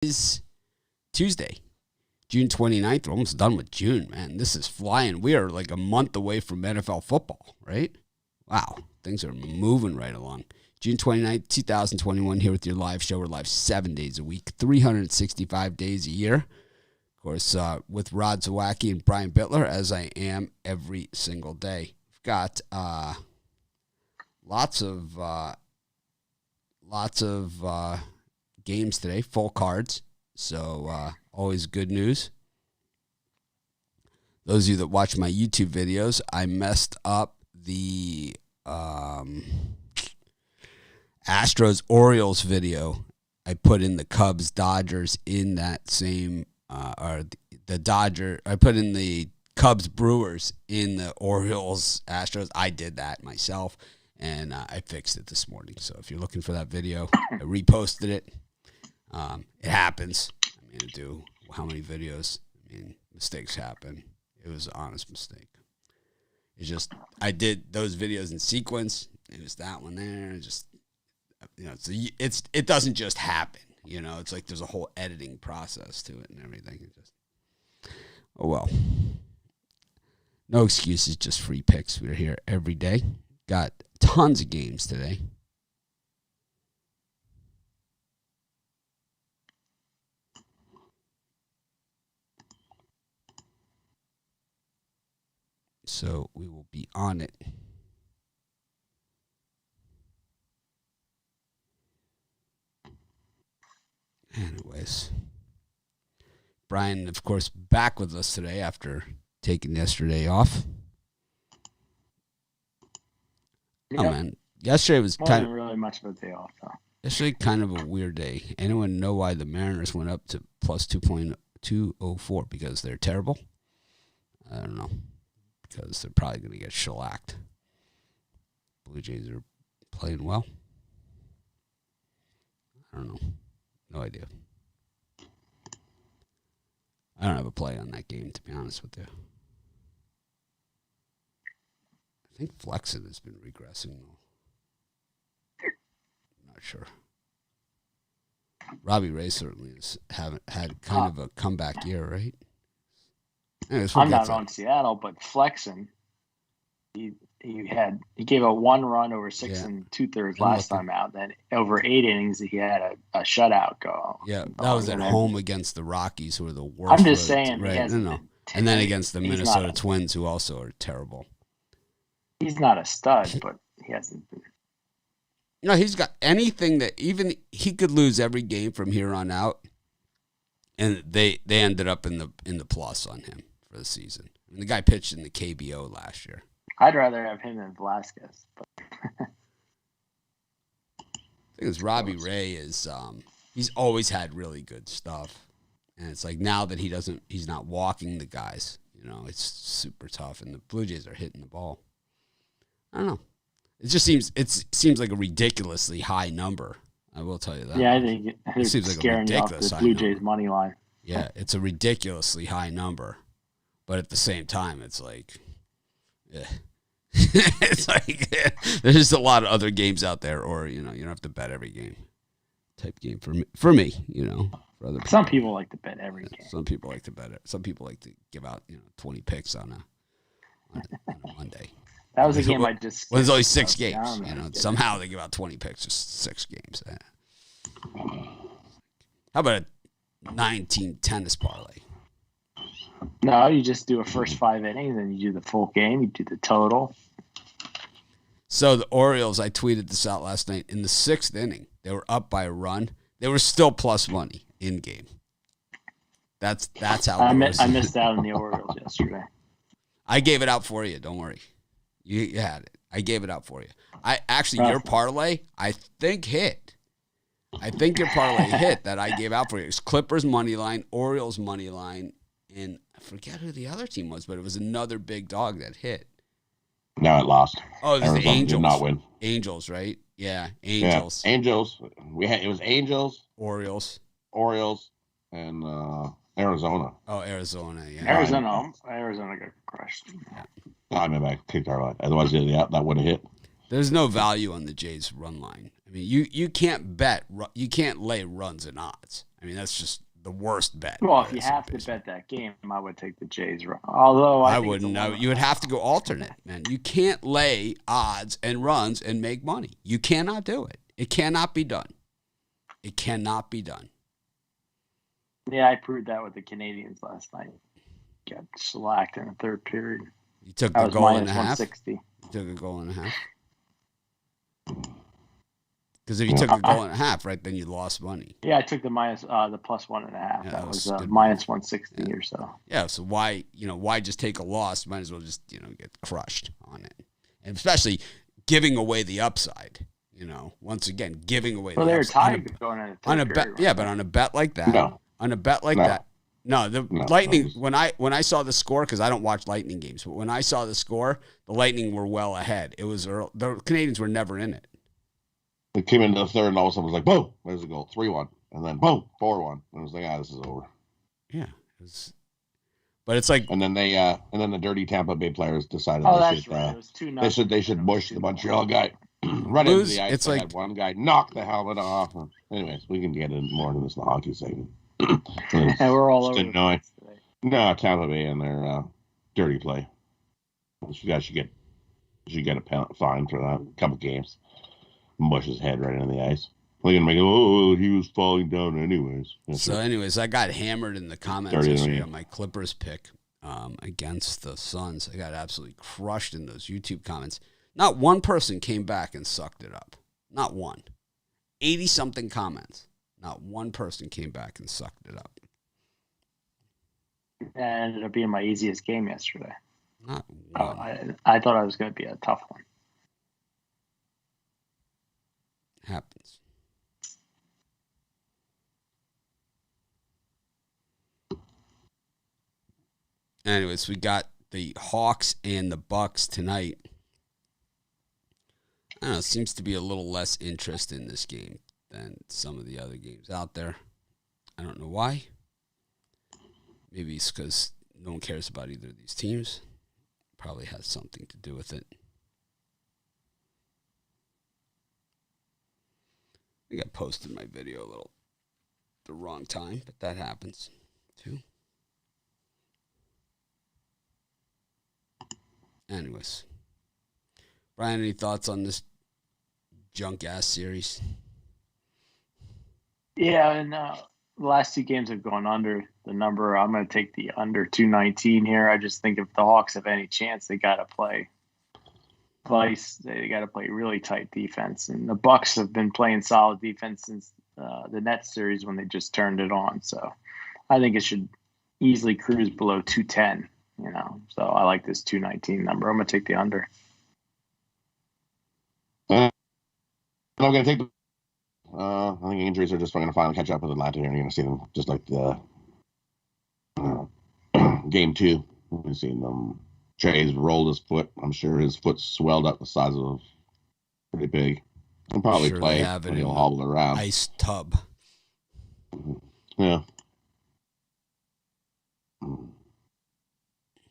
is Tuesday, June 29th. We're almost done with June, man. This is flying. We are like a month away from NFL football, right? Wow, things are moving right along. June 29th, 2021, here with your live show. We're live 7 days a week, 365 days a year. Of course, with Rod Zawacki and Brian Bittler, as I am every single day. We've got lots of games today, full cards. So always good news. Those of you that watch my YouTube videos, I messed up the Astros-Orioles video. I put in the Cubs-Dodgers in that same, I put in the Cubs-Brewers in the Orioles-Astros. I did that myself, and I fixed it this morning. So if you're looking for that video, I reposted it. It happens. I mean, how many videos? I mean, mistakes happen. It was an honest mistake. It's just, I did those videos in sequence. It was that one there. Just, it doesn't just happen. It's like there's a whole editing process to it and everything. It just, oh well. No excuses, just free picks. We're here every day. Got tons of games today. So we will be on it. Anyways, Brian, of course, back with us today after taking yesterday off. Yep. Oh man, yesterday was wasn't really much of a day off though. Yesterday, kind of a weird day. Anyone know why the Mariners went up to plus 2.204? Because they're terrible? I don't know. Because they're probably going to get shellacked. Blue Jays are playing well. I don't know. No idea. I don't have a play on that game, to be honest with you. I think Flexen has been regressing, though. I'm not sure. Robbie Ray certainly has had kind of a comeback year, right? Anyways, I'm not on Seattle, but Flexen, he gave a 1 run over 6 and 2/3 last time out. Then over 8 innings, he had a shutout go. Yeah, that was at home against the Rockies, who are the worst. I'm just saying, right? No. And then against the Minnesota Twins, who also are terrible. He's not a stud, but he hasn't been. He's got anything that even he could lose every game from here on out, and they ended up in the plus on him for the season. I mean, the guy pitched in the KBO last year. I'd rather have him than Velasquez. But I think it's Robbie Ray is he's always had really good stuff, and it's like now that he's not walking the guys. It's super tough, and the Blue Jays are hitting the ball. I don't know. It just seems like a ridiculously high number. I will tell you that. Yeah, I think it seems like scaring you off the Blue Jays money line. Yeah, it's a ridiculously high number, but at the same time, it's like, it's like there's just a lot of other games out there, or you don't have to bet every game. Type game for me. For other people. Some people like to bet every game. Some people like to bet it. Some people like to give out 20 picks on a Monday. That was a game I just. Well, there's only 6 games. Somehow they give out 20 picks, just 6 games. How about a 9-team tennis parlay? No, you just do a first 5 innings, and you do the full game. You do the total. So the Orioles, I tweeted this out last night. In the 6th inning, they were up by a run. They were still plus money in game. That's how. I missed out on the Orioles yesterday. I gave it out for you. Don't worry. You had it. I gave it out for you. Your parlay, I think hit. Your parlay hit that I gave out for you. It was Clippers money line, Orioles money line, and I forget who the other team was, but it was another big dog that hit. No, it lost. Oh, it was Arizona the Angels. Did not win. Angels, right? Yeah, Angels. Yeah, Angels. It was Angels, Orioles, and Arizona. Oh, Arizona. Yeah. Arizona got crushed. Yeah. I mean, I kicked our line. Otherwise, that would have hit. There's no value on the Jays run line. I mean, you can't lay runs and odds. I mean, that's just the worst bet. Well, if you have to bet that game, I would take the Jays. Although I wouldn't know. You would have to go alternate, man. You can't lay odds and runs and make money. You cannot do it. It cannot be done. It cannot be done. Yeah, I proved that with the Canadians last night. Got slacked in the third period. You took the goal and a half? 160. You took a goal and a half? Because if you took a goal and a half, right, then you lost money. Yeah, I took the plus 1.5. Yeah, that was money. minus 160 or so. Yeah, so why just take a loss? Might as well just, get crushed on it. And especially giving away the upside, once again, giving away the upside. Well, they were tied going into on a bet. Yeah, but on a bet like that. No. On a bet like that. No, Lightning, when I saw the score, because I don't watch Lightning games, but when I saw the score, the Lightning were well ahead. It was early. The Canadians were never in it. It came into the third, and all of a sudden it was like, boom, there's a goal, 3-1. And then, boom, 4-1. And it was like, this is over. Yeah. But it's like... And then the dirty Tampa Bay players decided they should mush the Montreal guy right into the ice. It's like had one guy knock the helmet off. Anyways, we can get into more into this in the hockey segment. And we're all over today. No, Tampa Bay and their dirty play. You guys should get a fine for that. A couple games. Mush his head right into the ice. We're gonna make it. He was falling down anyways. Anyways, I got hammered in the comments yesterday on my Clippers pick against the Suns. I got absolutely crushed in those YouTube comments. Not one person came back and sucked it up. Not one. 80-something comments. Not one person came back and sucked it up. That ended up being my easiest game yesterday. Not one. I thought it was going to be a tough one. Happens. Anyways, we got the Hawks and the Bucks tonight. I don't know, seems to be a little less interest in this game than some of the other games out there. I don't know why. Maybe it's because no one cares about either of these teams. Probably has something to do with it. I think I posted my video a little the wrong time, but that happens too. Anyways. Brian, any thoughts on this junk-ass series? Yeah, and the last two games have gone under the number. I'm going to take the under 219 here. I just think if the Hawks have any chance, they got to play vice. They got to play really tight defense. And the Bucks have been playing solid defense since the Nets series when they just turned it on. So I think it should easily cruise below 210, So I like this 219 number. I'm going to take the under. I'm going to take the I think injuries are just going to finally catch up with Atlanta here. You're going to see them just like the game 2. We've seen them. Trey's rolled his foot. I'm sure his foot's swelled up the size of pretty big. He'll probably play when he'll hobble around. Ice tub. Yeah.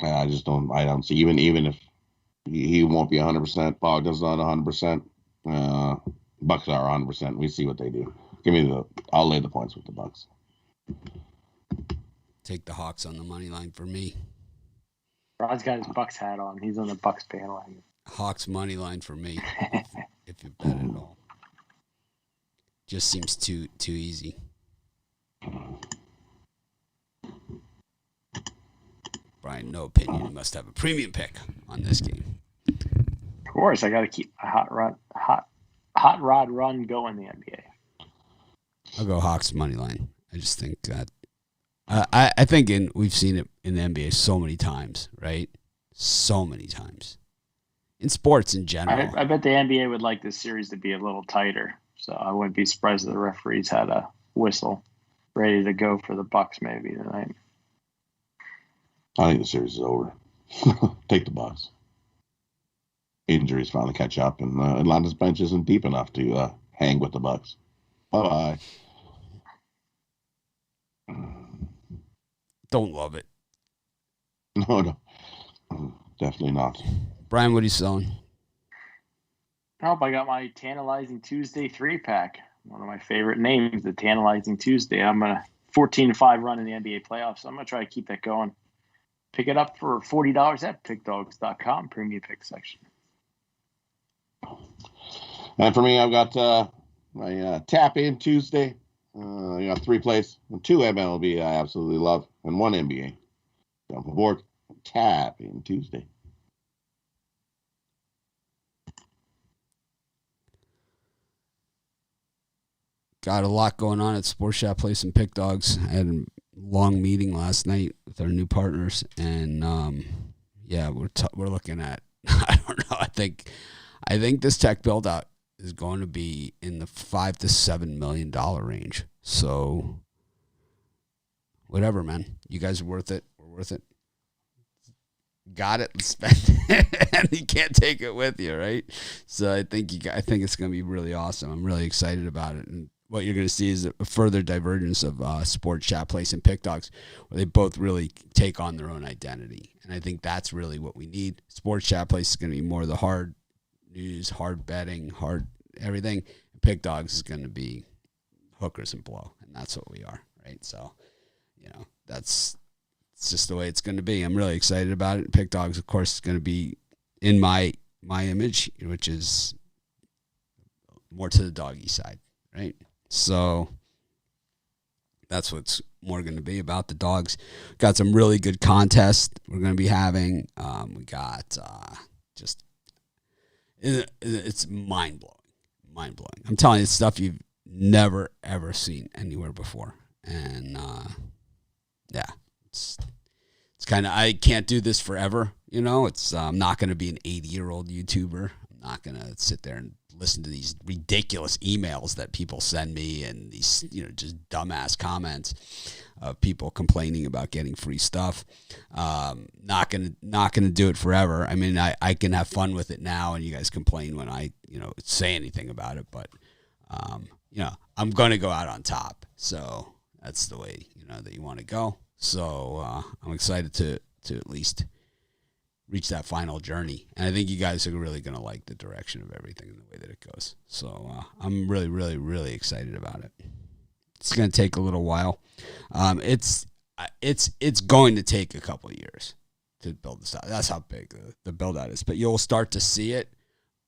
I don't see, even if he won't be 100%, Bogdan's not 100%, Bucks are 100%. We see what they do. I'll lay the points with the Bucks. Take the Hawks on the money line for me. Rod's got his Bucks hat on. He's on the Bucks bandwagon. Hawks money line for me, if you bet at all. Just seems too easy. Brian, no opinion. You must have a premium pick on this game. Of course, I got to keep a hot rod run going in the NBA. I'll go Hawks money line. I just think that I think we've seen it in the NBA so many times, right? So many times. In sports in general. I bet the NBA would like this series to be a little tighter. So I wouldn't be surprised if the referees had a whistle ready to go for the Bucks maybe tonight. I think the series is over. Take the Bucks. Injuries finally catch up, and Atlanta's bench isn't deep enough to hang with the Bucks. Bye-bye. Don't love it. No, definitely not. Brian, what are you selling? Nope, I got my Tantalizing Tuesday 3-pack. One of my favorite names, the Tantalizing Tuesday. I'm going to 14-5 run in the NBA playoffs. So I'm going to try to keep that going. Pick it up for $40 at pickdogs.com, premium pick section. And for me, I've got my Tap In Tuesday. I got 3 plays, 2 MLB I absolutely love, and 1 NBA. Jump aboard. Tap In Tuesday. Got a lot going on at Sports Shop Place and Pick Dogs. I had a long meeting last night with our new partners, and we're looking at. I don't know. I think this tech build out is going to be in the $5 to $7 million range. So, whatever, man. You guys are worth it. We're worth it. Got it. Spend it, and you can't take it with you, right? So I think it's going to be really awesome. I'm really excited about it, and what you're going to see is a further divergence of Sports Chat Place and Pick Dogs, where they both really take on their own identity. And I think that's really what we need. Sports Chat Place is going to be more of the hard news, hard betting, hard everything. And Pick Dogs is going to be hookers and blow, and that's what we are, right? So, it's just the way it's going to be. I'm really excited about it. Pick Dogs, of course, is going to be in my image, which is more to the doggy side, right? So that's what's more going to be about the dogs. Got some really good contests we're going to be having. We got it's mind-blowing. I'm telling you, it's stuff you've never, ever seen anywhere before. And, it's kind of, I can't do this forever, I'm not going to be an 80-year-old YouTuber. I'm not going to sit there and listen to these ridiculous emails that people send me and these, just dumbass comments of people complaining about getting free stuff. Not gonna do it forever. I mean, I can have fun with it now, and you guys complain when I, say anything about it. But, I'm gonna go out on top. So that's the way that you want to go. So I'm excited to at least reach that final journey. And I think you guys are really going to like the direction of everything and the way that it goes. So I'm really, really, really excited about it. It's going to take a little while. It's going to take a couple of years to build this out. That's how big the build out is. But you'll start to see it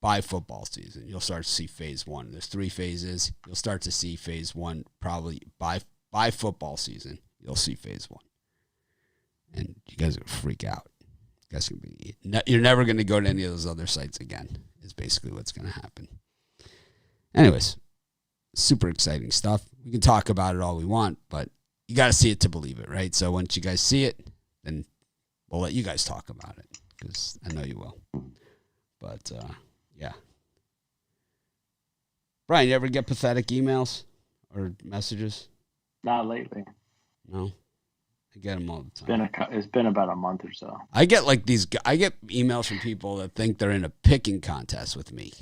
by football season. You'll start to see phase 1. There's 3 phases. You'll start to see phase 1 probably by football season. You'll see phase 1. And you guys are going to freak out. You're never going to go to any of those other sites again, is basically what's going to happen. Anyways, super exciting stuff. We can talk about it all we want, but you got to see it to believe it, right? So once you guys see it, then we'll let you guys talk about it, because I know you will. But, yeah. Brian, you ever get pathetic emails or messages? Not lately. No? I get them all the time. It's been about a month or so. I get emails from people that think they're in a picking contest with me.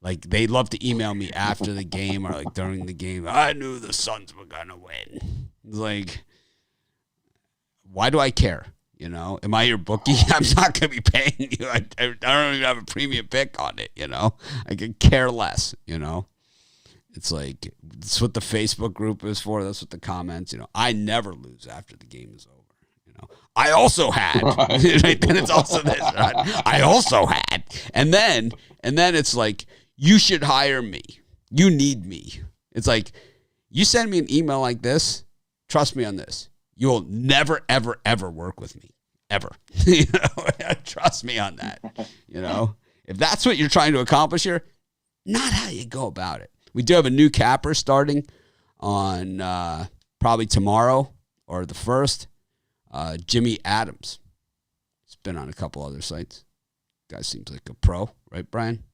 Like, they love to email me after the game or like during the game. I knew the Suns were gonna win. Like, why do I care? Am I your bookie? I'm not gonna be paying you. I don't even have a premium pick on it. I could care less. It's like, it's what the Facebook group is for. That's what the comments, I never lose after the game is over. I also had, right? Then it's also this, right? I also had. And then it's like, you should hire me. You need me. It's like, you send me an email like this, trust me on this. You will never, ever, ever work with me. Ever. Trust me on that. If that's what you're trying to accomplish here, not how you go about it. We do have a new capper starting on probably tomorrow or the 1st. Jimmy Adams. He's been on a couple other sites. Guy seems like a pro, right, Brian?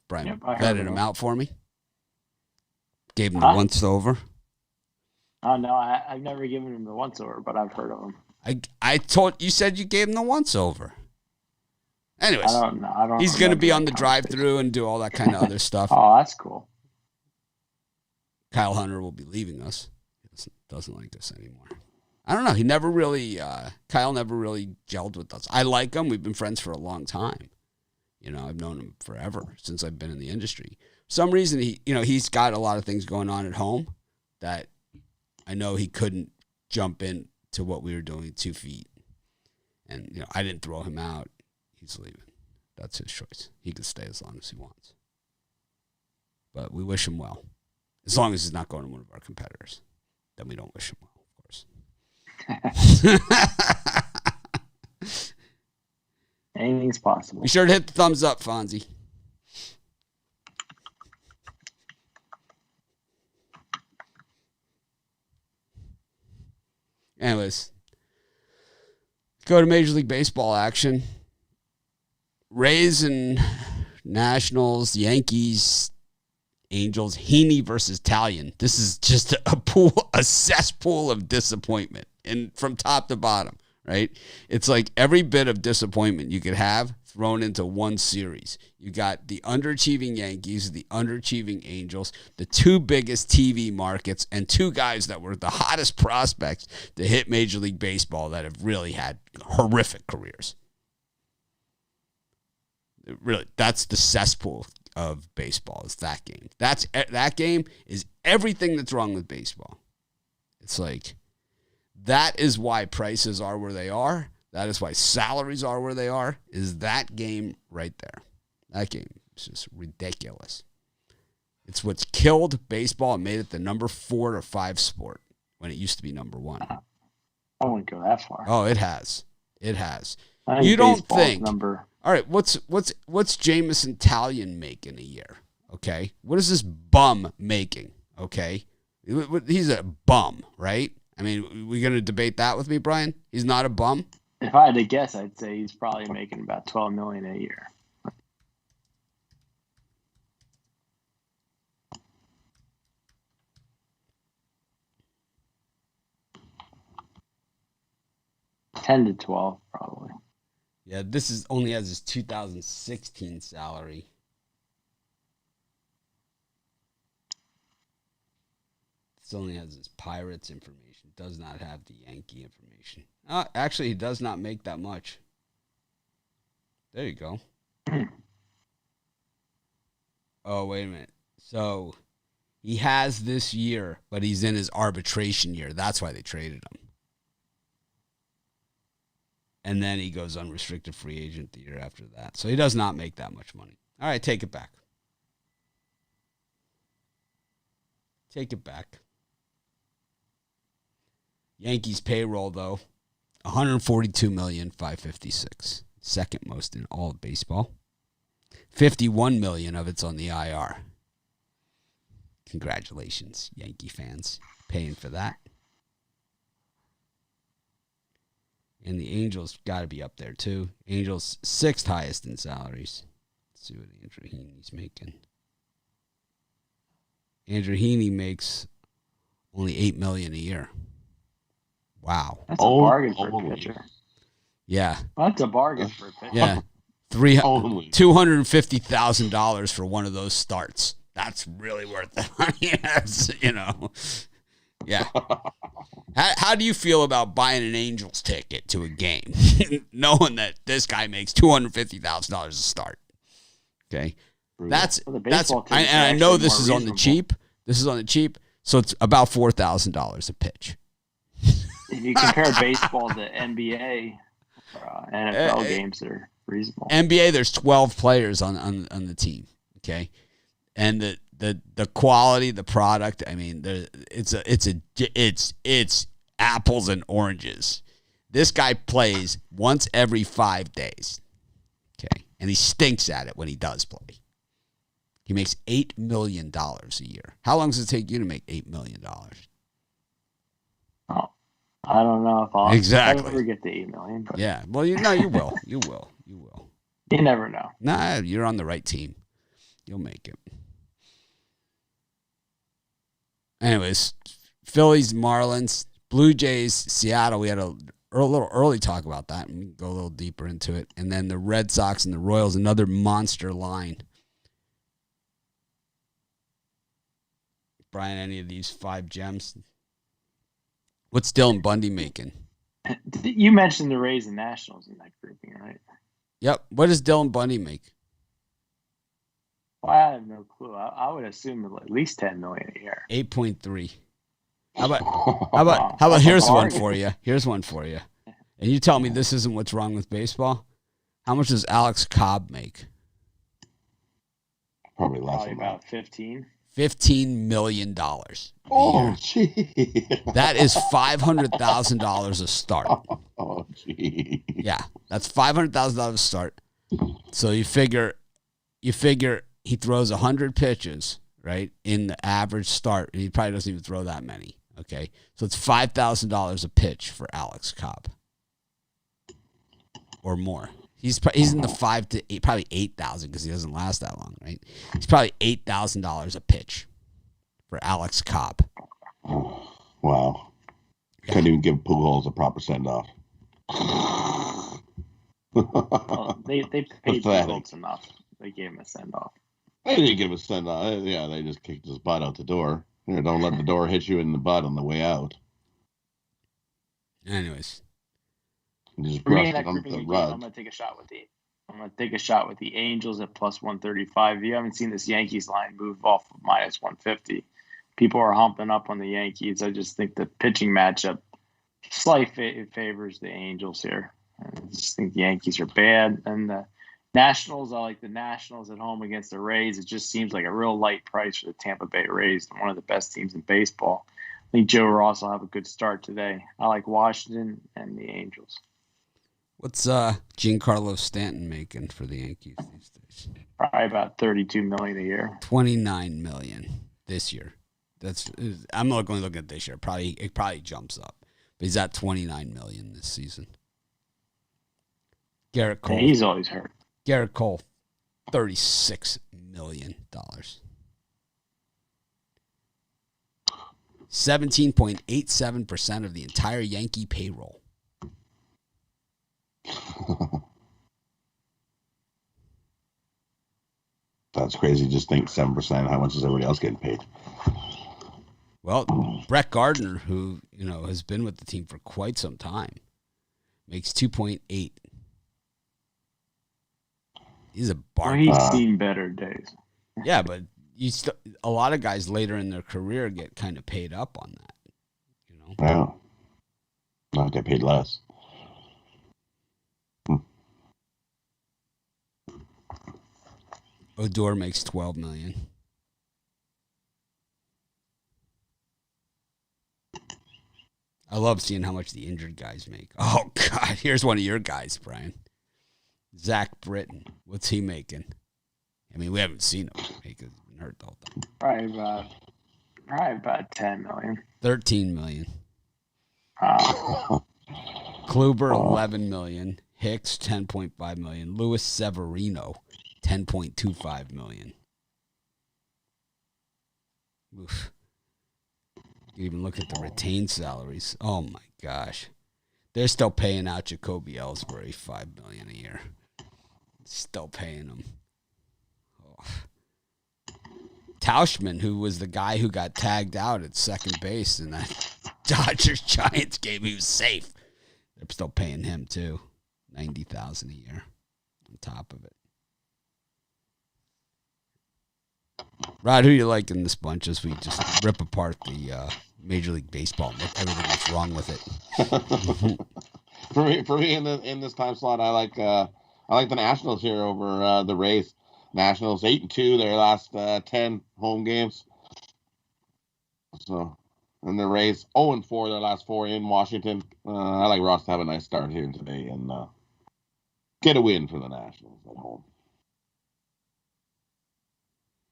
Brian vetted him out for me. Gave him the once over. Oh, no, I've never given him the once over, but I've heard of him. You said you gave him the once over. Anyways, I don't know. He's going to be on the drive-through and do all that kind of other stuff. Oh, that's cool. Kyle Hunter will be leaving us. He doesn't like us anymore. I don't know. He never really, Kyle never really gelled with us. I like him. We've been friends for a long time. I've known him forever, since I've been in the industry. For some reason, he's got a lot of things going on at home that I know he couldn't jump in to what we were doing 2 feet. And, I didn't throw him out. He's leaving. That's his choice. He can stay as long as he wants. But we wish him well. As long as he's not going to one of our competitors. Then we don't wish him well, of course. Anything's possible. Be sure to hit the thumbs up, Fonzie. Anyways, go to Major League Baseball action. Rays and Nationals, Yankees, Angels, Heaney versus Talion. This is just a cesspool of disappointment, and from top to bottom, right? It's like every bit of disappointment you could have thrown into one series. You got the underachieving Yankees, the underachieving Angels, the 2 biggest TV markets, and 2 guys that were the hottest prospects to hit Major League Baseball that have really had horrific careers. Really, that's the cesspool of baseball, is that game. That game is everything that's wrong with baseball. It's like, that is why prices are where they are. That is why salaries are where they are, is that game right there. That game is just ridiculous. It's what's killed baseball and made it the number 4 or 5 sport when it used to be number 1. I wouldn't go that far. Oh, it has. It has. I think You don't baseball's think... number. All right, what's Jamison Talion making a year? Okay, what is this bum making? Okay, he's a bum, right? I mean, we gonna debate that with me, Brian? He's not a bum. If I had to guess, I'd say he's probably making about $12 million a year. $10 to $12, probably. Yeah, this is only has his 2016 salary. This only has his Pirates information. Does not have the Yankee information. Actually, he does not make that much. There you go. Oh, wait a minute. So he has this year, but he's in his arbitration year. That's why they traded him. And then he goes unrestricted free agent the year after that. So he does not make that much money. All right, take it back. Take it back. Yankees payroll, though, $142,556,000. Second most in all of baseball. $51 million of it's on the IR. Congratulations, Yankee fans, paying for that. And the Angels got to be up there, too. Angels, 6th highest in salaries. Let's see what Andrew Heaney's making. Andrew Heaney makes only $8 million a year. Wow. That's a bargain for a pitcher. Yeah. That's a bargain for a pitcher. Yeah. $250,000 for one of those starts. That's really worth it. Yes, Yeah. How do you feel about buying an Angels ticket to a game, knowing that this guy makes $250,000 a start? Okay, that's. I know this is on the cheap. This is on the cheap, so it's about $4,000 a pitch. If you compare baseball to NBA, NFL games are reasonable. NBA, there's 12 players on the team. Okay, and the quality, the product. I mean, it's apples and oranges. This guy plays once every 5 days. Okay, and he stinks at it when he does play. He makes $8 million a year. How long does it take you to make $8 million? Oh, I don't know if I'll ever get to $8 million. But yeah, well, you will. You will. You will. You never know. Nah, you're on the right team. You'll make it. Anyways, Phillies, Marlins, Blue Jays, Seattle. We had a little early talk about that, and we can go a little deeper into it. And then the Red Sox and the Royals, another monster line. Brian, any of these 5 gems? What's Dylan Bundy making? You mentioned the Rays and Nationals in that grouping, right? Yep. What does Dylan Bundy make? Well, I have no clue. I would assume at least 10 million a year. 8.3. How about That's a here's one bargain. for you. Here's one for you. And you tell me this isn't what's wrong with baseball. How much does Alex Cobb make? Probably less Probably than about that. 15. $15 million. Oh, gee. That is $500,000 a start. Oh, gee. Yeah, that's $500,000 a start. So you figure he throws 100 pitches, right, in the average start, and he probably doesn't even throw that many. Okay, so it's $5,000 a pitch for Alex Cobb, or more. He's in the 5 to 8, probably 8,000 because he doesn't last that long, right? He's probably $8,000 a pitch for Alex Cobb. Wow. Couldn't even give Pujols a proper send off. Well, they paid Pujols enough. They gave him a send off. They didn't give him a send off. Yeah, they just kicked his butt out the door. Here, don't let the door hit you in the butt on the way out. Anyways, And just For me, brushed in that it on grouping the again, rug. I'm gonna take a shot with the Angels at plus 135. If you haven't seen this Yankees line move off of minus 150, people are humping up on the Yankees. I just think the pitching matchup slightly favors the Angels here. I just think the Yankees are bad, and the Nationals. I like the Nationals at home against the Rays. It just seems like a real light price for the Tampa Bay Rays, one of the best teams in baseball. I think Joe Ross will have a good start today. I like Washington and the Angels. what's Giancarlo Stanton making for the Yankees these days? Probably about $32 million a year. $29 million this year. I'm not going to look at this year. It probably jumps up, but he's at $29 million this season. Garrett Cole. Yeah, he's always hurt. Garrett Cole, $36 million. 17.87% of the entire Yankee payroll. That's crazy. Just think 7%. How much is everybody else getting paid? Well, Brett Gardner, who has been with the team for quite some time, makes 2.8. He's a bar. Well, he's seen better days. Yeah, but a lot of guys later in their career get kind of paid up on that. Yeah. Not get paid less. Odor makes $12 million. I love seeing how much the injured guys make. Oh, God. Here's one of your guys, Brian. Zach Britton. What's he making? I mean, we haven't seen him make it. He's been hurt the whole time. Probably about $10 million. $13 million. Wow. Kluber, $11 million. Hicks, $10.5 million. Luis Severino, $10.25 million. Oof. You even look at the retained salaries. Oh my gosh, they're still paying out Jacoby Ellsbury $5 million a year. Still paying him. Oh. Tauschman, who was the guy who got tagged out at second base in that Dodgers-Giants game, he was safe. They're still paying him too, $90,000 a year on top of it. Rod, who you like in this bunch as we just rip apart the Major League Baseball and look everything that's wrong with it? For me in this time slot, I like the Nationals here over the Rays. Nationals 8-2 their last 10 home games. So, and the Rays 0-4 their last 4 in Washington. I like Ross to have a nice start here today and get a win for the Nationals at home.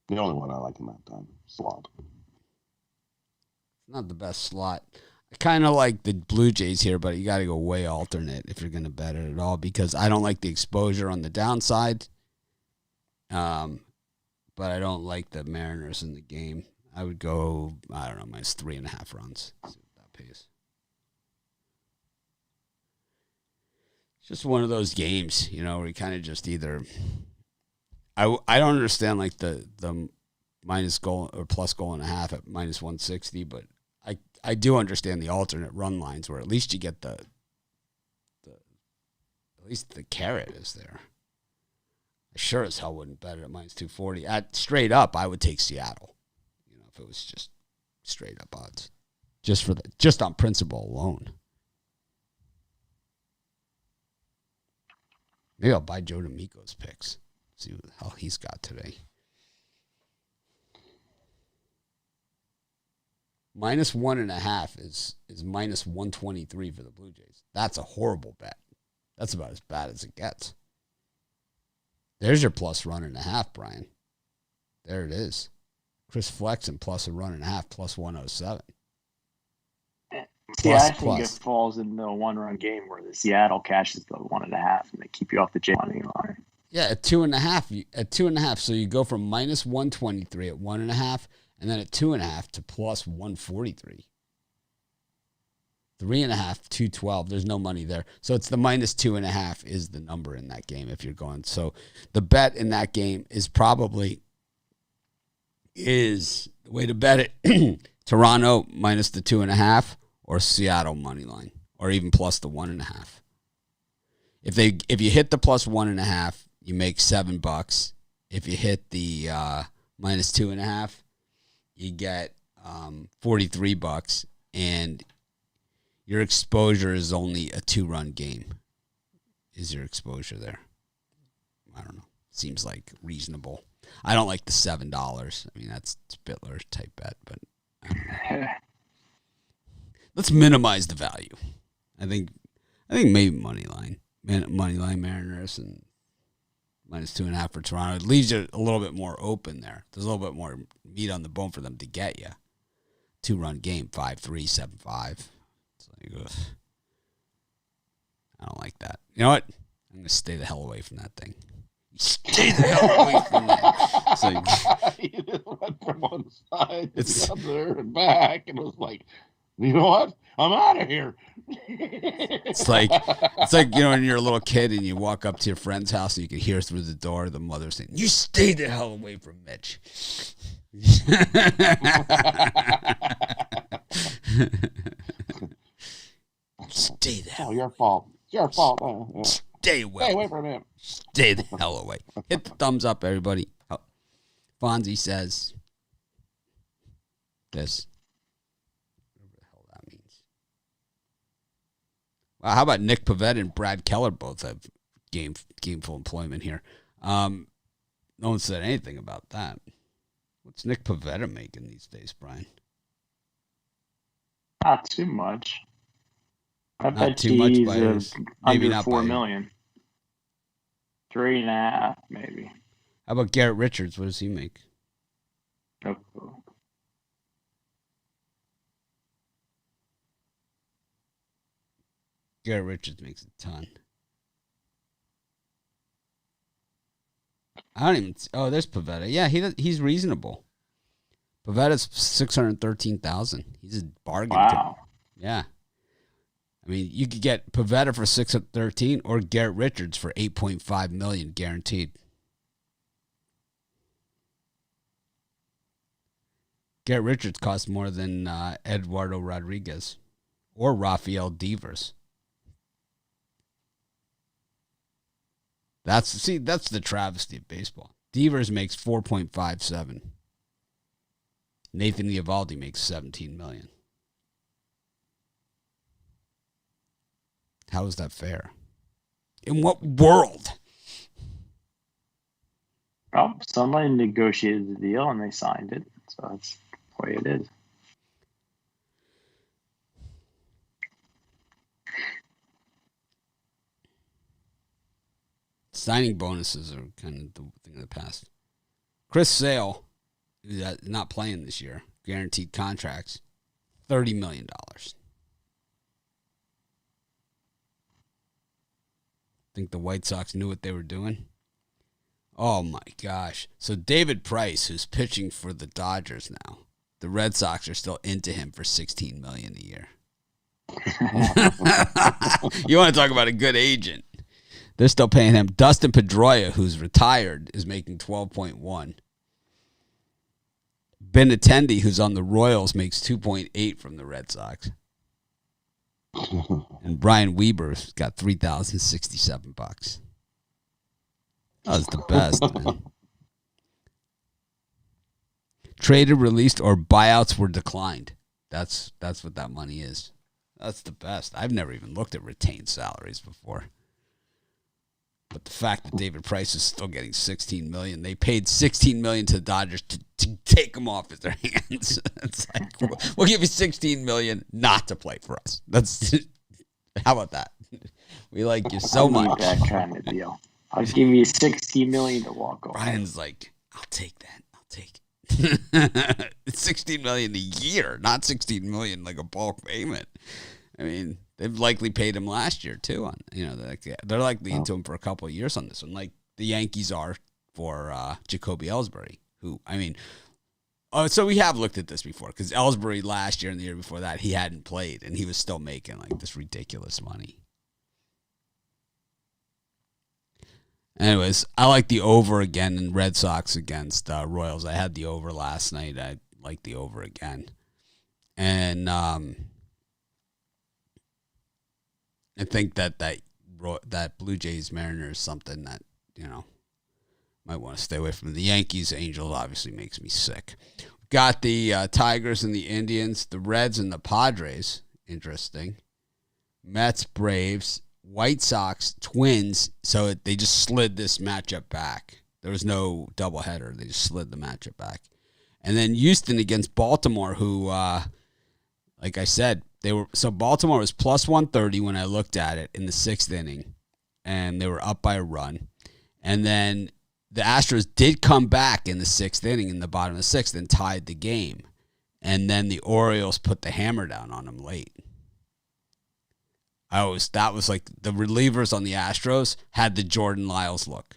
The only one I like in that time slot. Not the best slot. I kind of like the Blue Jays here, but you got to go way alternate if you're going to bet it at all because I don't like the exposure on the downside. But I don't like the Mariners in the game. I would go, I don't know, minus 3.5 runs. See what that pays. It's just one of those games, where you kind of just either. I don't understand like the minus goal or plus goal and a half at minus 160, but I do understand the alternate run lines where at least you get at least the carrot is there. I sure as hell wouldn't bet it at minus 240. At straight up, I would take Seattle. If it was just straight up odds, just on principle alone. Maybe I'll buy Joe D'Amico's picks. See what the hell he's got today. Minus 1.5 is minus 123 for the Blue Jays. That's a horrible bet. That's about as bad as it gets. There's your plus 1.5, Brian. There it is. Chris Flexen plus 1.5, plus 107. Yeah, I think it falls into a one-run game where the Seattle cashes the 1.5 and they keep you off the J money line. Yeah, at 2.5. At 2.5, so you go from minus 123 at 1.5, and then at 2.5 to plus 143. 3.5, 212. There's no money there. So it's the minus 2.5 is the number in that game if you're going. So the bet in that game is the way to bet it. Toronto minus the 2.5 or Seattle money line or even plus the 1.5. If you hit the plus 1.5, you make $7. If you hit the minus 2.5, you get $43, and your exposure is only a 2-run game. Is your exposure there? I don't know. Seems like reasonable. I don't like the $7. I mean, that's Spittler type bet, but I don't know. Let's minimize the value. I think maybe money line Mariners and minus 2.5 for Toronto. It leaves you a little bit more open there. There's a little bit more meat on the bone for them to get you. 2-run game, 5-3, 7-5. It's like, ugh. I don't like that. You know what? I'm gonna stay the hell away from that thing. Stay the hell away from that. So, you just went from one side to the other and back, and it was like, you know what? I'm out of here. It's like when you're a little kid and you walk up to your friend's house and you can hear through the door the mother saying, "You stay the hell away from Mitch." Stay the hell. Oh, your fault. It's your fault. Stay away from him. Stay the hell away. Hit the thumbs up, everybody. Fonzie says this. Whatever the hell that means. Wow, how about Nick Pavetta and Brad Keller both have gameful employment here? No one said anything about that. What's Nick Pavetta making these days, Brian? Not too much. I Not bet too much he's by his, maybe under not $4 by million. 3.5, maybe. How about Garrett Richards? What does he make? Oh. Garrett Richards makes a ton. I don't even. Oh, there's Pavetta. Yeah, he's reasonable. Pavetta's $613,000. He's a bargain. Wow. Yeah. I mean, you could get Pavetta for $613 or Garrett Richards for $8.5 million guaranteed. Garrett Richards costs more than Eduardo Rodriguez or Rafael Devers. That's the travesty of baseball. Devers makes 4.57. Nathan Eovaldi makes $17 million. How is that fair? In what world? Well, somebody negotiated the deal and they signed it, so that's the way it is. Signing bonuses are kind of the thing of the past. Chris Sale, who's not playing this year, guaranteed contracts, $30 million. Think the White Sox knew what they were doing? Oh, my gosh. So David Price, who's pitching for the Dodgers now, the Red Sox are still into him for $16 million a year. You want to talk about a good agent. They're still paying him. Dustin Pedroia, who's retired, is making $12.1. Benintendi, who's on the Royals, makes $2.8 from the Red Sox. And Brian Weber's got $3,067. That was the best, man. Traded, released, or buyouts were declined. That's what that money is. That's the best. I've never even looked at retained salaries before. But the fact that David Price is still getting $16 million, they paid $16 million to the Dodgers to take him off of their hands. It's like, we'll give you $16 million not to play for us. That's how about that? We like you so much. That kind of deal. I'll give you $16 million to walk away. Brian's like, I'll take that. I'll take it. It's $16 million a year, not $16 million like a bulk payment. I mean, they've likely paid him last year too. On they're likely into him for a couple of years on this one, like the Yankees are for Jacoby Ellsbury. Who I mean, so we have looked at this before because Ellsbury last year and the year before that he hadn't played and he was still making like this ridiculous money. Anyways, I like the over again in Red Sox against Royals. I had the over last night. I like the over again. And I think that Blue Jays Mariners is something that, might want to stay away from. The Yankees Angels obviously makes me sick. Got the Tigers and the Indians, the Reds and the Padres. Interesting. Mets, Braves, White Sox, Twins, so they just slid this matchup back. There was no doubleheader. They just slid the matchup back. And then Houston against Baltimore, who, like I said, Baltimore was plus 130 when I looked at it in the sixth inning, and they were up by a run. And then the Astros did come back in the sixth inning in the bottom of the sixth and tied the game. And then the Orioles put the hammer down on them late. That was like the relievers on the Astros had the Jordan Lyles look.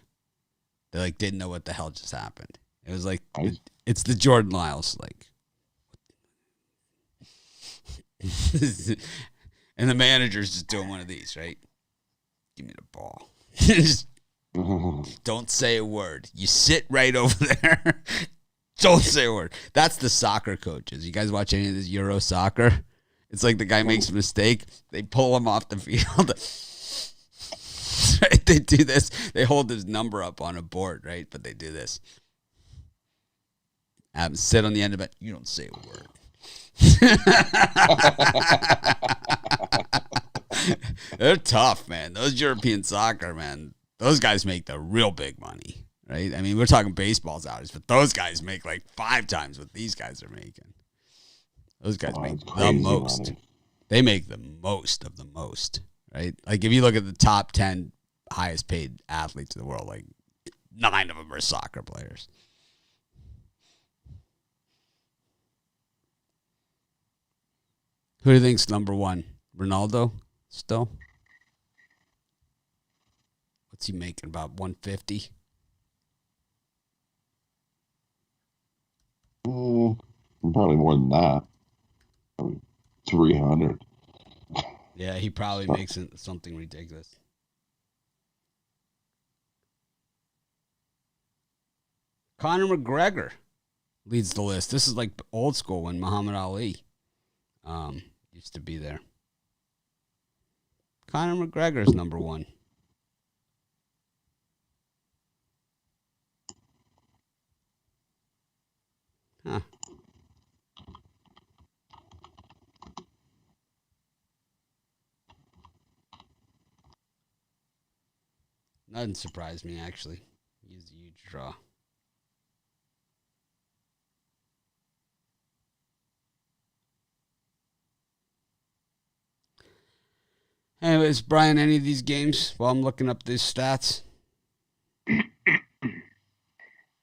They like didn't know what the hell just happened. It was like it's the Jordan Lyles like. And the manager's just doing one of these, right? Give me the ball. Just don't say a word. You sit right over there. Don't say a word. That's the soccer coaches. You guys watch any of this Euro soccer? It's like the guy makes a mistake. They pull him off the field. Right? They do this. They hold his number up on a board, right? But they do this. Have him sit on the end of it. You don't say a word. They're tough, man. Those European soccer, man. Those guys make the real big money, right? I mean, we're talking baseball salaries, but those guys make like 5 times what these guys are making. Those guys make the most. Money. They make the most of the most, right? Like if you look at the top 10 highest paid athletes in the world, like 9 of them are soccer players. Who do you think's number 1? Ronaldo still? What's he making? About 150? Probably more than that. 300. Yeah, he probably makes it something ridiculous. Conor McGregor leads the list. This is like old school when Muhammad Ali used to be there. Conor McGregor's number 1. Huh. Doesn't surprise me, actually. He's a huge draw. Anyways, Brian, any of these games while I'm looking up these stats? Yeah,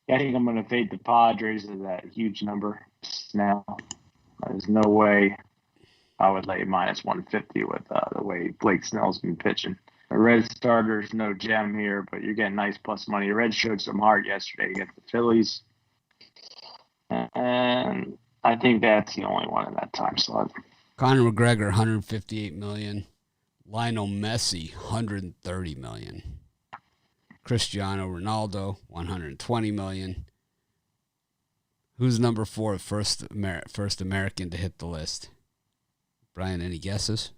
I think I'm going to fade the Padres at that huge number now. There's no way I would lay minus 150 with the way Blake Snell's been pitching. The Red starter's no gem here, but you're getting nice plus money. The Reds showed some heart yesterday against the Phillies. And I think that's the only one in that time slot. Conor McGregor, $158 million. Lionel Messi, $130 million. Cristiano Ronaldo, $120 million. Who's number 4, first American to hit the list? Brian, any guesses?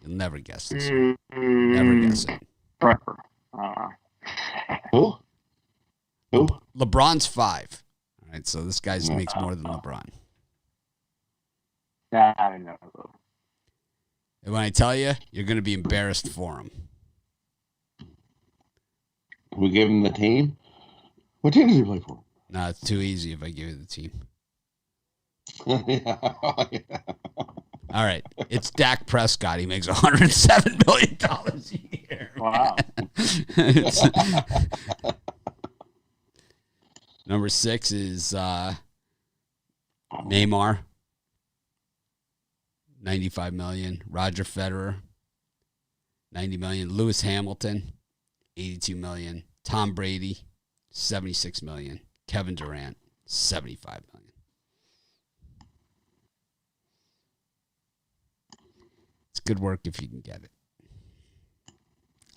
You'll never guess this. Never guess it. Prepper. I don't know. Who? LeBron's 5. All right, so this guy makes more than LeBron. Yeah, I don't know. And when I tell you, you're going to be embarrassed for him. We gave him the team. What team does he play for? No, it's too easy if I give you the team. Yeah. All right, it's Dak Prescott. He makes $107 million a year. Wow. Number 6 is Neymar, $95 million. Roger Federer, $90 million. Lewis Hamilton, $82 million. Tom Brady, $76 million. Kevin Durant, $75 million. It's good work if you can get it.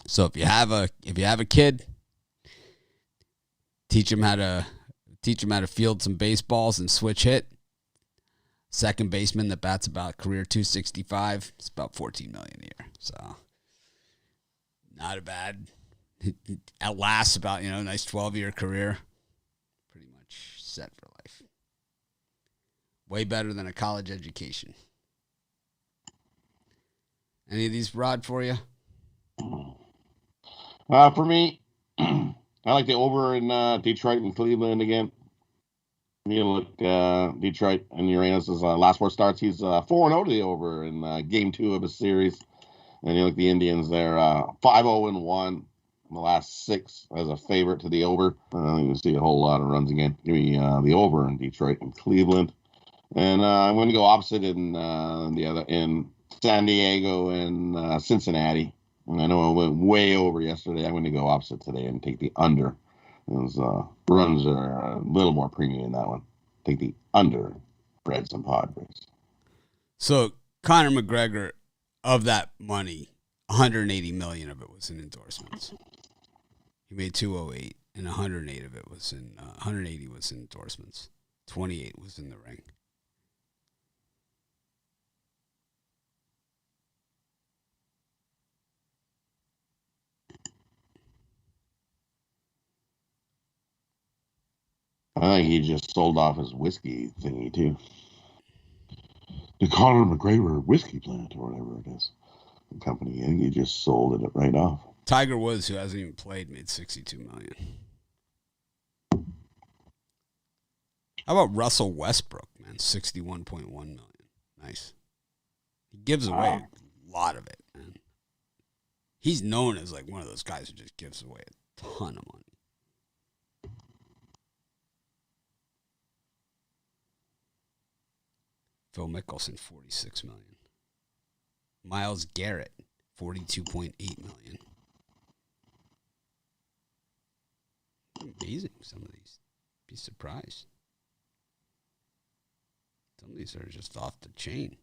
So if you have a kid, teach him how to field some baseballs and switch hit. Second baseman that bats about career .265. It's about $14 million a year. So not a bad. It lasts about, a nice 12-year career. Pretty much set for life. Way better than a college education. Any of these, Rod, for you? For me, I like the over in Detroit and Cleveland again. You look Detroit and Uranus' last 4 starts. He's 4-0 to the over in game 2 of his series. And you look the Indians, they're 5-0-1 in the last 6 as a favorite to the over. I don't think you'll see a whole lot of runs again. Give me the over in Detroit and Cleveland. And I'm going to go opposite in in San Diego and Cincinnati. And I know I went way over yesterday. I'm going to go opposite today and take the under. Those runs are a little more premium in that one. Take the under, Reds and Padres. So Conor McGregor, of that money, $180 million of it was in endorsements. He made 208, and 108 of it was in 180 was in endorsements. 28 was in the ring. I think he just sold off his whiskey thingy, too. The Conor McGregor whiskey plant, or whatever it is. The company, I think he just sold it right off. Tiger Woods, who hasn't even played, made $62 million. How about Russell Westbrook, man? $61.1 million. Nice. He gives away a lot of it, man. He's known as like one of those guys who just gives away a ton of money. Phil Mickelson, $46 million. Myles Garrett, $42.8 million. Amazing, some of these. Be surprised. Some of these are just off the chain.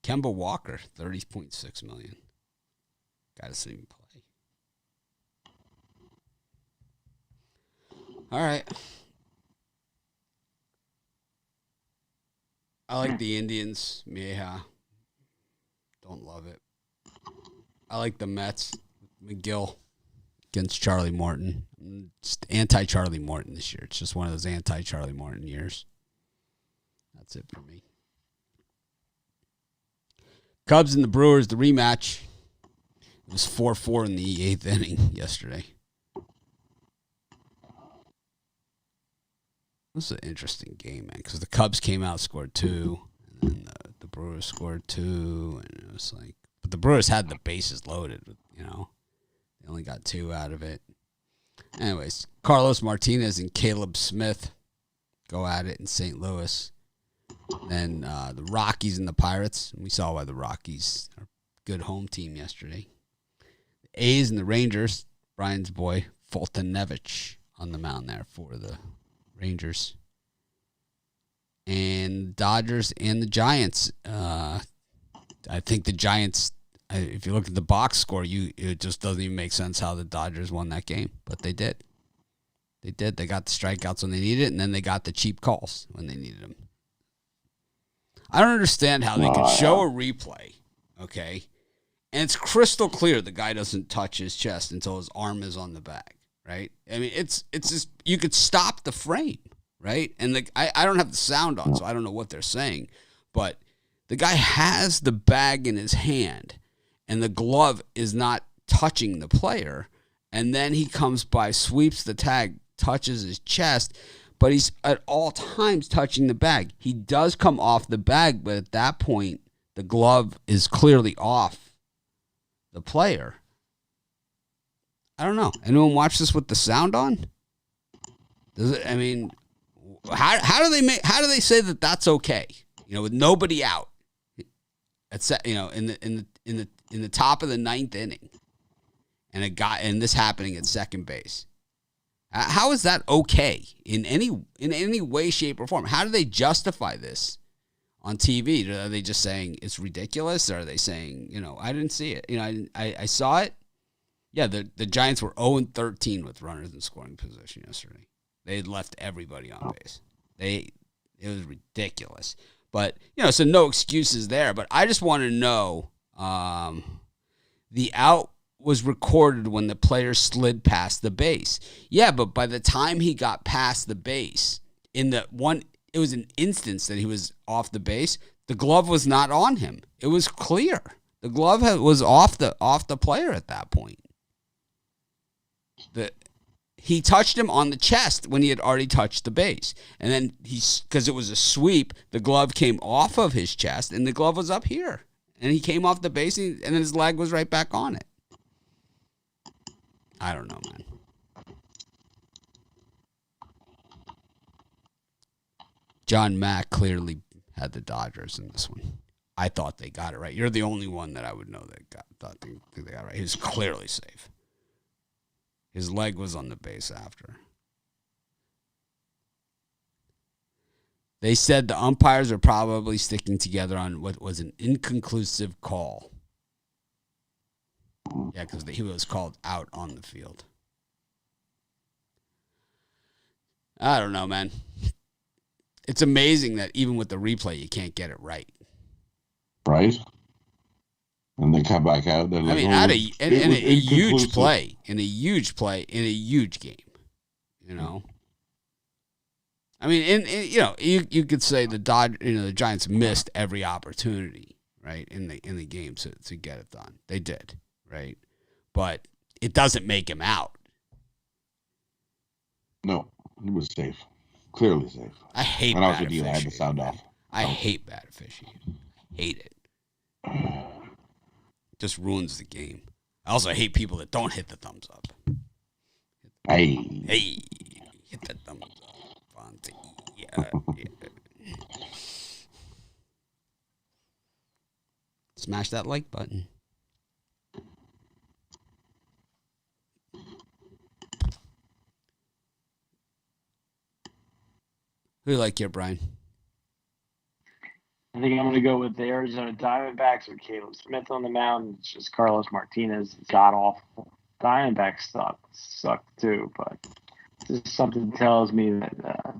Kemba Walker, $30.6 million. Got to see him play. All right. I like the Indians. Mieha. Don't love it. I like the Mets. McGill against Charlie Morton. Just anti-Charlie Morton this year. It's just one of those anti-Charlie Morton years. That's it for me. Cubs and the Brewers, the rematch. It was 4-4 in the 8th inning yesterday. This was an interesting game, man, because the Cubs came out, scored 2, and then the Brewers scored 2, and it was like, but the Brewers had the bases loaded, They only got 2 out of it. Anyways, Carlos Martinez and Caleb Smith go at it in St. Louis. Then the Rockies and the Pirates. We saw why the Rockies are a good home team yesterday. The A's and the Rangers. Brian's boy, Fultonevich, on the mound there for the Rangers. And Dodgers and the Giants. I think the Giants, if you look at the box score, it just doesn't even make sense how the Dodgers won that game. But they did. They did. They got the strikeouts when they needed it, and then they got the cheap calls when they needed them. I don't understand how they can show a replay, okay, And it's crystal clear the guy doesn't touch his chest until his arm is on the bag, right? I mean, it's just, you could stop the frame, right? And I don't have the sound on, so I don't know what they're saying. But the guy has the bag in his hand, and the glove is not touching the player. And then he comes by, sweeps the tag, touches his chest, but he's at all times touching the bag. He does come off the bag, but at that point, the glove is clearly off the player. I don't know. Anyone watch this with the sound on? Does it? I mean, how do they say that that's okay? You know, with nobody out, it's, you know, in the top of the ninth inning, and this happening at second base. How is that okay in any way, shape, or form? How do they justify this on TV? Are they just saying it's ridiculous? Or are they saying, you know, I didn't see it. You know, I saw it. Yeah, the Giants were 0-13 with runners in scoring position yesterday. They had left everybody on base. It was ridiculous. But, you know, so no excuses there. But I just want to know, the out was recorded when the player slid past the base. Yeah, but by the time he got past the base, it was an instance that he was off the base. The glove was not on him. It was clear. The glove was off the player at that point. He touched him on the chest when he had already touched the base. And then because it was a sweep, the glove came off of his chest, and the glove was up here. And he came off the base, and then his leg was right back on it. I don't know, man. John Mack clearly had the Dodgers in this one. I thought they got it right. You're the only one that I would know that thought they got it right. He was clearly safe. His leg was on the base after. They said the umpires are probably sticking together on what was an inconclusive call. Yeah, because he was called out on the field. I don't know, man. It's amazing that even with the replay, you can't get it right. Right? And they come back out. I mean, in a huge play, in a huge game, you know. I mean, you could say the Giants missed every opportunity, right, in the game to get it done. They did, right, but it doesn't make him out. No, he was safe, clearly safe. I hate. And I was with you. I had the sound off. I hate bad officiating. Hate it. Just ruins the game. I also hate people that don't hit the thumbs up. Hey, hit the thumbs up, Fonzie. Yeah. Smash that like button. Who do you like here, Brian? I think I'm going to go with the Arizona Diamondbacks with Caleb Smith on the mound. It's just Carlos Martinez got awful. Diamondbacks suck too, but just something tells me that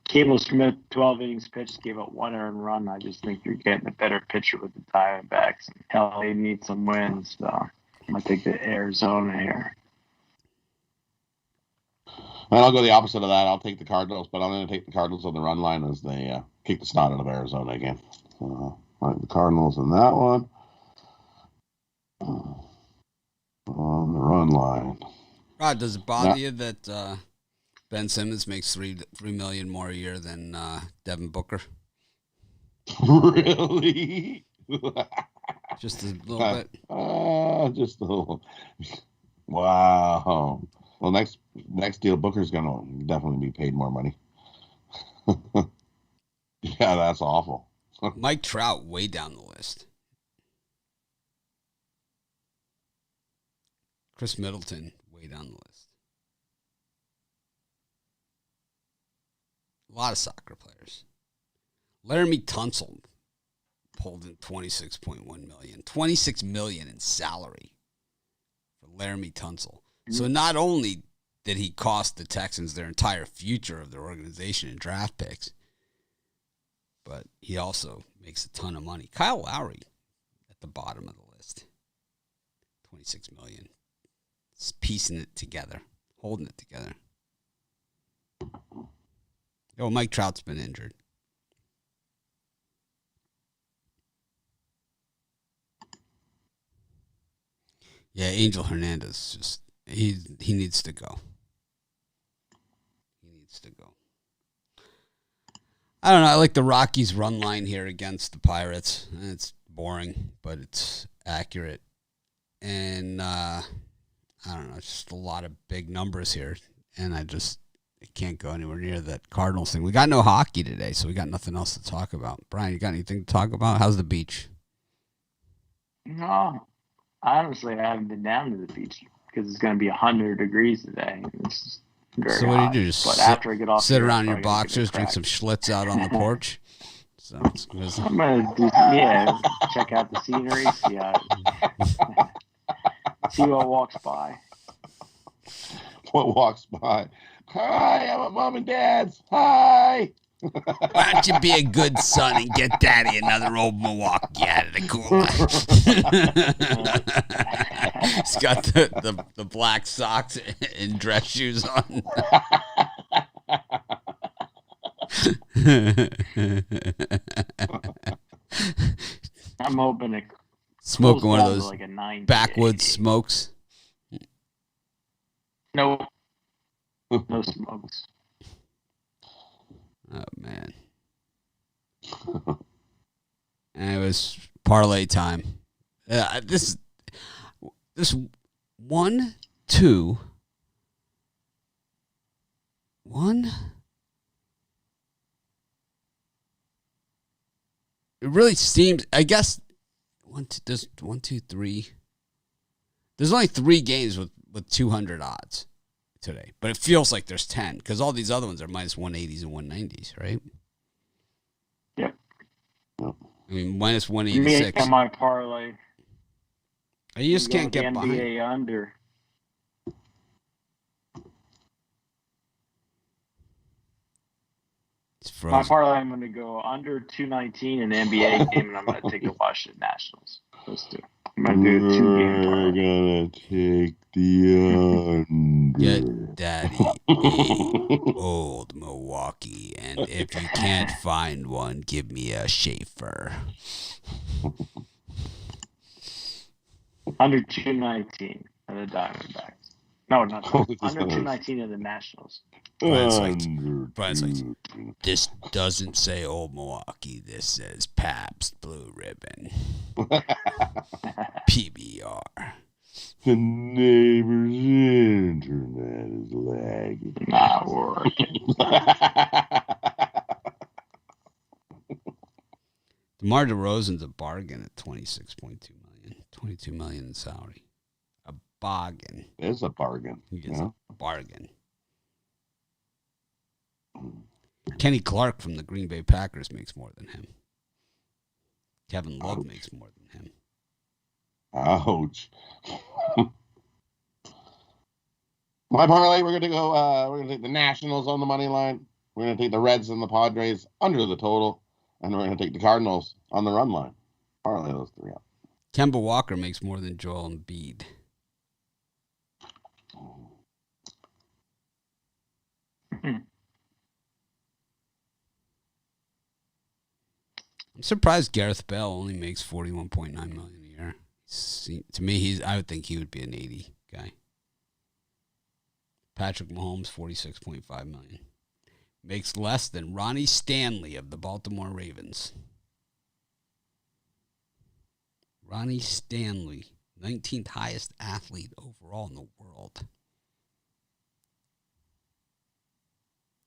Caleb Smith, 12 innings pitched, gave up 1 earned run. I just think you're getting a better pitcher with the Diamondbacks. Hell, they need some wins, so I'm going to take the Arizona here. And I'll go the opposite of that. I'll take the Cardinals, but I'm going to take the Cardinals on the run line as they kick the snot out of Arizona again. I like the Cardinals in that one. On the run line. Rod, does it bother you that Ben Simmons makes $3 million more a year than Devin Booker? Really? Just a little bit? Just a little. Wow. Well, next deal, Booker's going to definitely be paid more money. Yeah, that's awful. Mike Trout way down the list. Chris Middleton way down the list. A lot of soccer players. Laramie Tunsil pulled in $26.1 million. $26 million in salary for Laramie Tunsil. So not only did he cost the Texans their entire future of their organization and draft picks, but he also makes a ton of money. Kyle Lowry at the bottom of the list. $26 million. It's piecing it together, holding it together. Oh, Mike Trout's been injured. Yeah, Angel Hernandez just he needs to go. He needs to go. I don't know. I like the Rockies' run line here against the Pirates. It's boring, but it's accurate. And I don't know. It's just a lot of big numbers here, and I can't go anywhere near that Cardinals thing. We got no hockey today, so we got nothing else to talk about. Brian, you got anything to talk about? How's the beach? No, honestly, I haven't been down to the beach because it's going to be 100 degrees today. It's just very So what do you hot. do? Just but after I get off, sit here, around I'm your probably gonna boxers, get a drink crack. some Schlitz out on the porch. So I'm gonna check out the scenery, see what walks by. What walks by? Hi, I'm at Mom and Dad's. Hi. why don't you be a good son and get Daddy another old Milwaukee out of the cooler? He's got the black socks and dress shoes on. I'm hoping to Smoking one of close down to those like a 90. backwoods smokes. No smokes. Oh man. And it was parlay time. This 1, 2, 1. It really seems. I guess there's 1, 2, 3. There's only 3 games with 200 odds today, but it feels like there's 10 because all these other ones are minus 180s and 190s, right? Yep. I mean, minus Me 186. and my parlay. You just Go can't with get the behind. NBA under. It's My frozen. parlay, I'm going to go under 219 in the NBA game, and I'm going to take the Washington Nationals. Those two. I'm going to do a 2-game We're parlay. gonna take the under. Get Daddy a old Milwaukee, and if you can't find one, give me a Schaefer. Under 219 of the Diamondbacks. No, not Holy under smokes. 219 of the Nationals. Brian's Under like, this doesn't say old Milwaukee. This says Pabst Blue Ribbon. PBR. The neighbor's internet is lagging. Not working. DeMar DeRozan's a bargain at $26.2 million. $22 million in salary. A bargain. It's a bargain. He gets Yeah. a bargain. Kenny Clark from the Green Bay Packers makes more than him. Kevin Love Ouch. makes more than him. Ouch. My parlay, we're gonna go. We're gonna take the Nationals on the money line. We're gonna take the Reds and the Padres under the total, and we're gonna take the Cardinals on the run line. Parlay those 3 up. Kemba Walker makes more than Joel Embiid. I'm surprised Gareth Bell only makes $41.9 million a year. To me, I would think he would be an 80 guy. Patrick Mahomes, $46.5 million. Makes less than Ronnie Stanley of the Baltimore Ravens. Ronnie Stanley, 19th highest athlete overall in the world.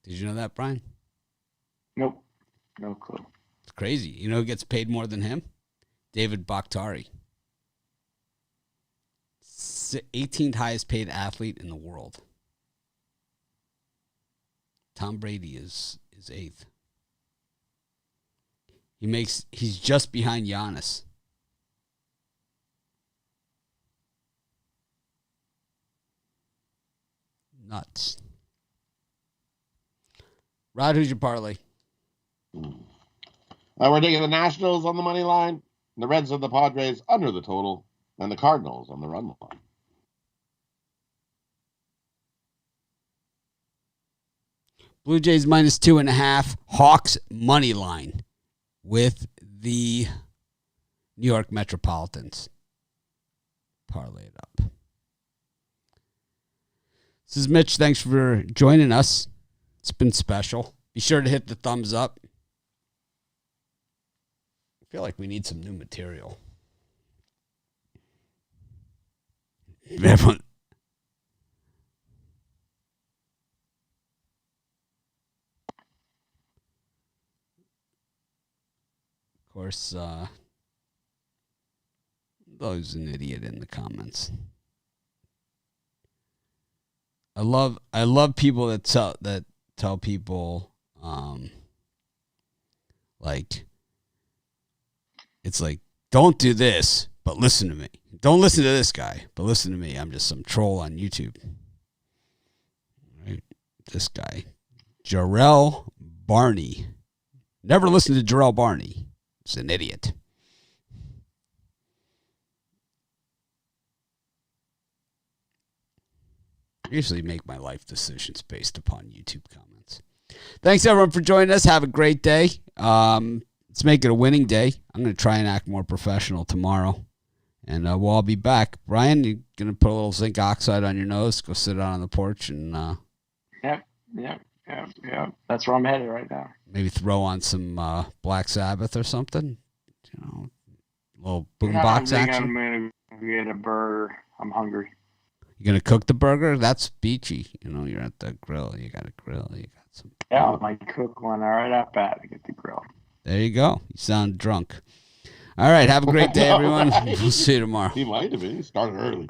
Did you know that, Brian? Nope. No clue. It's crazy. You know who gets paid more than him? David Bakhtiari. 18th highest paid athlete in the world. Tom Brady is 8th. He's just behind Giannis. Nuts. Rod, who's your parlay? We're taking the Nationals on the money line, the Reds and the Padres under the total, And the Cardinals on the run line. Blue Jays -2.5. Hawks money line with the New York Metropolitans. Parlay it up. This is Mitch. Thanks for joining us. It's been special. Be sure to hit the thumbs up. I feel like we need some new material. Everyone. Of course, there's an idiot in the comments. I love people that tell people like it's like, don't do this, but listen to me. Don't listen to this guy, but listen to me. I'm just some troll on YouTube. Right? This guy, Jarrell Barney. Never listen to Jarrell Barney. He's an idiot. I usually make my life decisions based upon YouTube comments. Thanks, everyone, for joining us. Have a great day. Let's make it a winning day. I'm going to try and act more professional tomorrow. And we'll all be back. Brian, you going to put a little zinc oxide on your nose, go sit out on the porch, and Yep. That's where I'm headed right now. Maybe throw on some Black Sabbath or something. You know, a little boombox action. I'm going to get a burger. I'm hungry. You going to cook the burger? That's beachy. You know, you're at the grill. You got a grill. You got some. Yeah, I might cook one right up at I get the grill. There you go. You sound drunk. All right. Have a great day, everyone. We'll see you tomorrow. He might have been. He started early.